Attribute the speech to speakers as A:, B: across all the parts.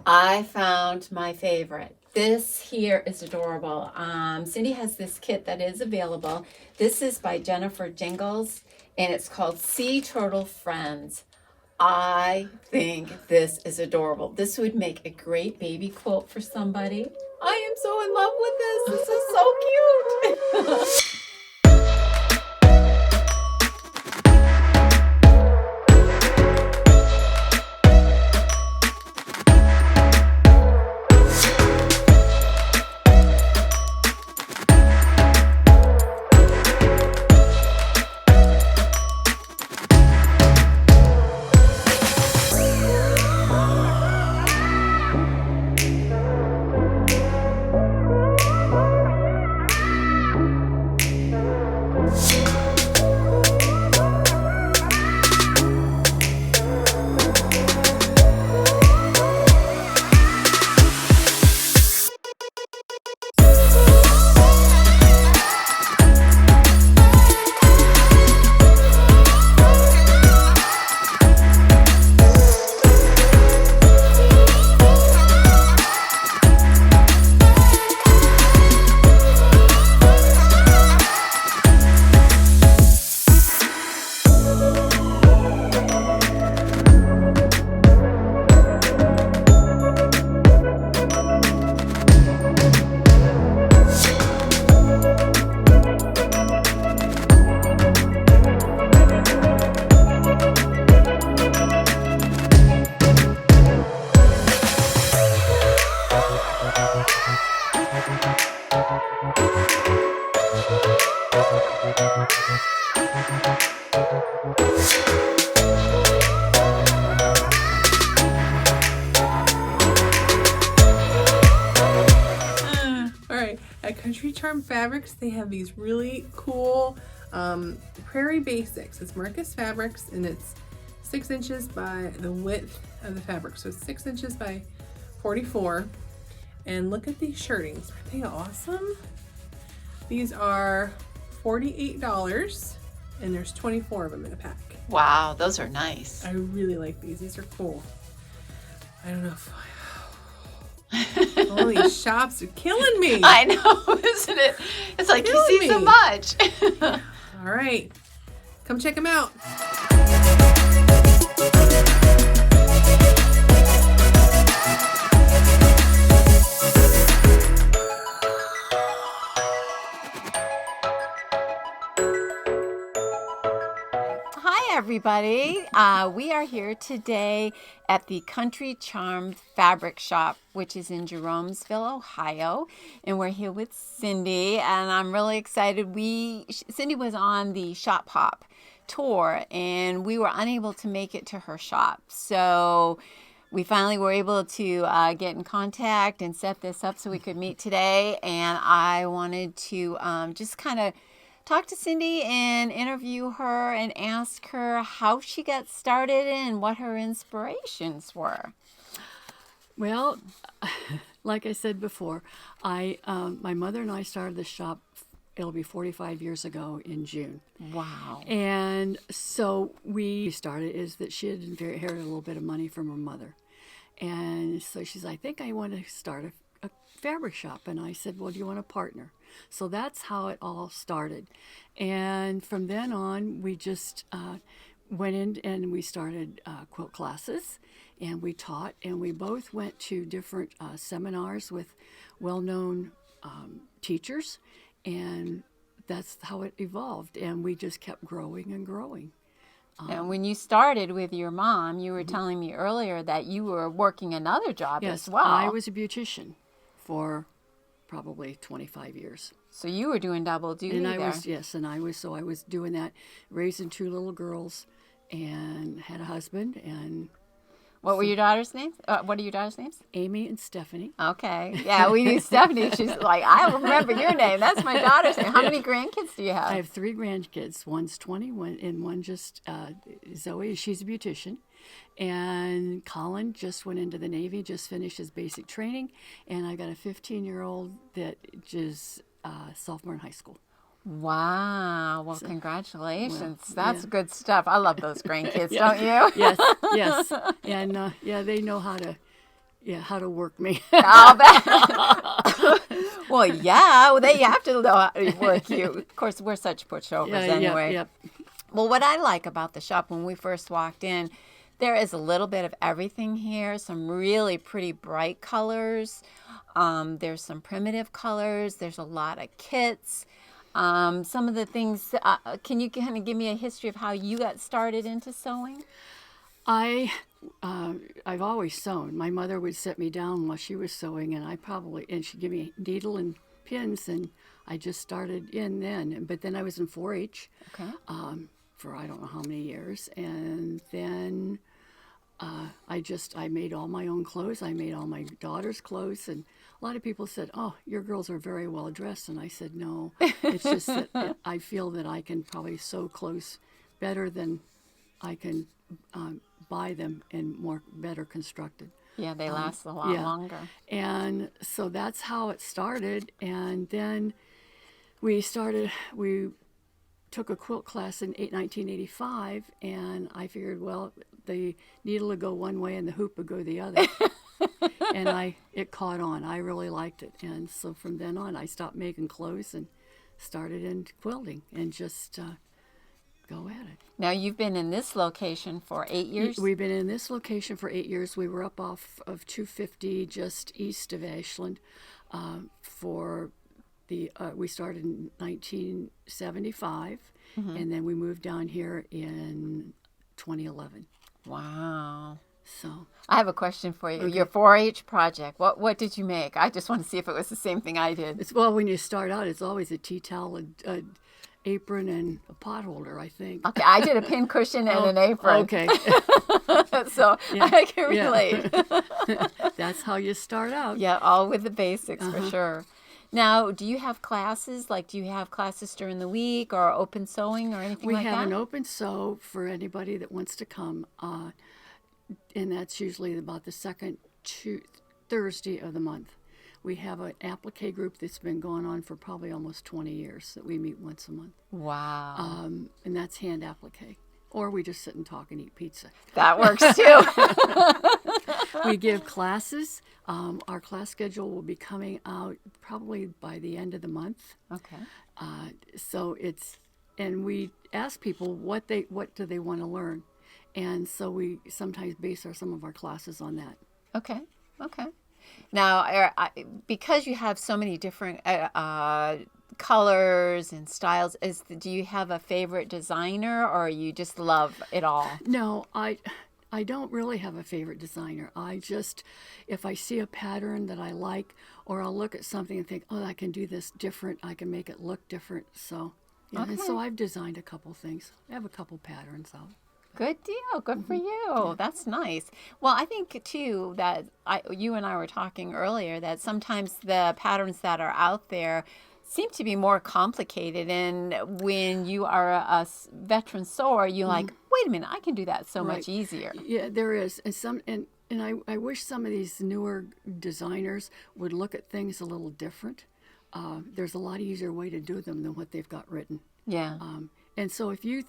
A: I found my favorite. This here is adorable. Cindy has this kit that is available. This is by Jennifer Jingles, and it's called Sea Turtle Friends. I think this is adorable. This would make a great baby quilt for somebody. I am so in love with this. This is so cute.
B: All right, at Country Charm Fabrics, they have these really cool prairie basics. It's Marcus Fabrics, and it's 6 inches by the width of the fabric. So it's 6 inches by 44. And look at these shirtings. Aren't they awesome? These are $48, and there's 24 of them in a pack.
A: Wow, those are nice.
B: I really like these. These are cool. I don't know if all these shops are killing me.
A: I know, isn't it? It's like you see so much.
B: All right, come check them out.
A: Hi, everybody. We are here today at the Country Charm Fabric Shop, which is in Jeromesville, Ohio. And we're here with Cindy, and I'm really excited. Cindy was on the Shop Hop tour, and we were unable to make it to her shop. So we finally were able to get in contact and set this up so we could meet today. And I wanted to just kind of talk to Cindy and interview her and ask her how she got started and what her inspirations were.
C: Well, like I said before, my mother and I started the shop. It'll be 45 years ago in June.
A: Wow.
C: And so we started is that she had inherited a little bit of money from her mother. And so she's like, I think I want to start a fabric shop. And I said, well, do you want a partner? So that's how it all started. And from then on, we just went in and we started quilt classes, and we taught, and we both went to different seminars with well-known teachers, and that's how it evolved. And we just kept growing and growing.
A: And when you started with your mom, you were telling me earlier that you were working another job
C: Yes,
A: as well.
C: I was a beautician for probably 25 years.
A: So you were doing double duty
C: And
A: there.
C: I was doing that, raising 2 little girls, and had a husband, and
A: What were your daughters' names? What are your daughters' names?
C: Amy and Stephanie.
A: Okay. Yeah, we knew Stephanie. She's like, I remember your name. That's my daughter's name. How many grandkids do you have?
C: I have 3 grandkids. One's 20, and one just, Zoe, she's a beautician. And Colin just went into the Navy, just finished his basic training. And I got a 15-year-old that is sophomore in high school.
A: Wow. Well, congratulations.
C: well,
A: That's
C: yeah.
A: good stuff. I love those grandkids,
C: Yeah.
A: don't you?
C: Yes, yes. And, they know how to how to work me.
A: I'll bet. Well, yeah, they have to know how to work you. Of course, we're such pushovers anyway.
C: Yep.
A: Well, what I like about the shop when we first walked in, there is a little bit of everything here. Some really pretty bright colors. There's some primitive colors. There's a lot of kits. Some of the things, can you kind of give me a history of how you got started into sewing?
C: I've always sewn. My mother would sit me down while she was sewing, and she'd give me needle and pins, and I just started in then. But then I was in 4-H for I don't know how many years, and then I made all my own clothes. I made all my daughter's clothes, and a lot of people said, "Oh, your girls are very well dressed," and I said, "No, it's just that I feel that I can probably sew clothes better than I can buy them and better constructed."
A: Yeah, they last a lot longer.
C: And so that's how it started. And then we took a quilt class in 1985, and I figured, well, the needle would go one way and the hoop would go the other. And it caught on. I really liked it. And so from then on, I stopped making clothes and started in quilting and just go at it.
A: Now, you've been in this location for 8 years?
C: We've been in this location for 8 years. We were up off of 250 just east of Ashland we started in 1975, and then we moved down here in 2011.
A: Wow.
C: So
A: I have a question for you.
C: Okay.
A: Your 4-H project, what did you make? I just want to see if it was the same thing I did.
C: well, when you start out, it's always a tea towel, a apron, and a pot holder, I think.
A: Okay, I did a pin cushion and an apron.
C: Okay.
A: So I can relate.
C: That's how you start out.
A: Yeah, all with the basics for sure. Now, do you have classes? Like, do you have classes during the week or open sewing or anything like that?
C: We have an open sew for anybody that wants to come, and that's usually about the second Thursday of the month. We have an applique group that's been going on for probably almost 20 years that we meet once a month.
A: Wow.
C: And that's hand applique. Or we just sit and talk and eat pizza.
A: That works too.
C: We give classes. Our class schedule will be coming out probably by the end of the month.
A: Okay.
C: And we ask people what do they want to learn, and so we sometimes base some of our classes on that.
A: Okay. Now, because you have so many different colors and styles, do you have a favorite designer, or you just love it all?
C: No, I don't really have a favorite designer. If I see a pattern that I like, or I'll look at something and think, oh, I can do this different, I can make it look different. So, yeah,
A: Okay.
C: And so I've designed a couple things. I have a couple patterns out.
A: Good deal. Good for you. That's nice. Well, I think, too, that you and I were talking earlier that sometimes the patterns that are out there seem to be more complicated. And when you are a veteran sewer, you're like, wait a minute, I can do that so much easier.
C: Yeah, there is. And I wish some of these newer designers would look at things a little different. There's a lot easier way to do them than what they've got written.
A: Yeah.
C: And so if you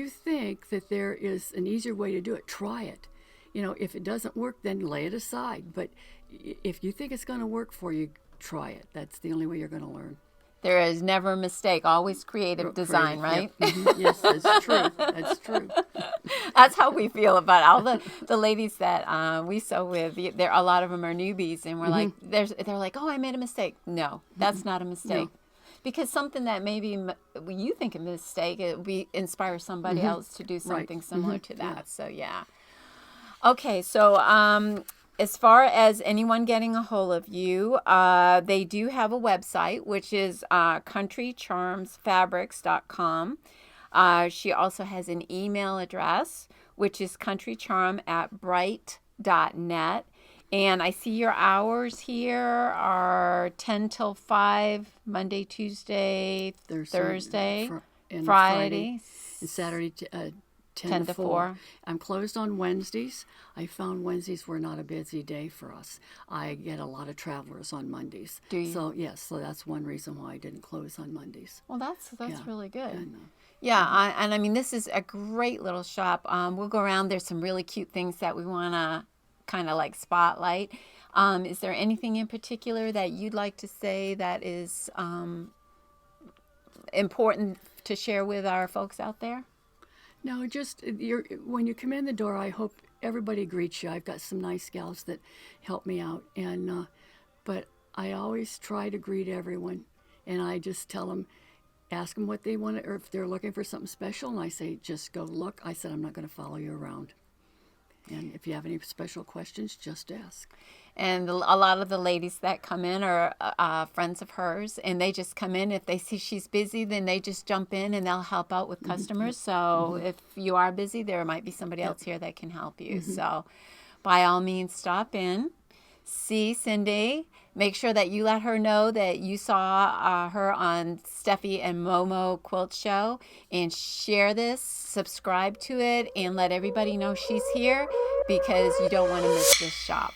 C: think that there is an easier way to do it, try it. If it doesn't work, then lay it aside. But if you think it's going to work for you, try it. That's the only way you're going to learn.
A: There is never a mistake, always creative design, right?
C: Yep. Mm-hmm. Yes, that's true. That's true.
A: That's how we feel about all the ladies that we sew with. A lot of them are newbies, and we're like, they're like, oh, I made a mistake. No, that's not a mistake. No. Because something that maybe you think a mistake, it inspire somebody else to do something similar to that. Yeah. So, yeah. Okay, so as far as anyone getting a hold of you, they do have a website, which is countrycharmsfabrics.com. She also has an email address, which is countrycharm@bright.net. And I see your hours here are 10 till 5, Monday, Tuesday, Thursday, Friday.
C: And Saturday
A: 10 to 4.
C: I'm closed on Wednesdays. I found Wednesdays were not a busy day for us. I get a lot of travelers on Mondays.
A: Do you?
C: So, yes, so that's one reason why I didn't close on Mondays.
A: Well, that's really good.
C: And,
A: yeah, I mean, this is a great little shop. We'll go around. There's some really cute things that we want to kind of like spotlight. Is there anything in particular that you'd like to say that is important to share with our folks out there?
C: No, just when you come in the door, I hope everybody greets you. I've got some nice gals that help me out, and but I always try to greet everyone, and I just tell them, ask them what they want, or if they're looking for something special, and I say, just go look. I said, I'm not going to follow you around. And if you have any special questions, just ask.
A: And a lot of the ladies that come in are friends of hers, and they just come in. If they see she's busy, then they just jump in and they'll help out with customers. So if you are busy, there might be somebody else here that can help you. So by all means, stop in, see Cindy. Make sure that you let her know that you saw her on Steffi and Momo Quilt Show, and share this, subscribe to it, and let everybody know she's here, because you don't want to miss this shop.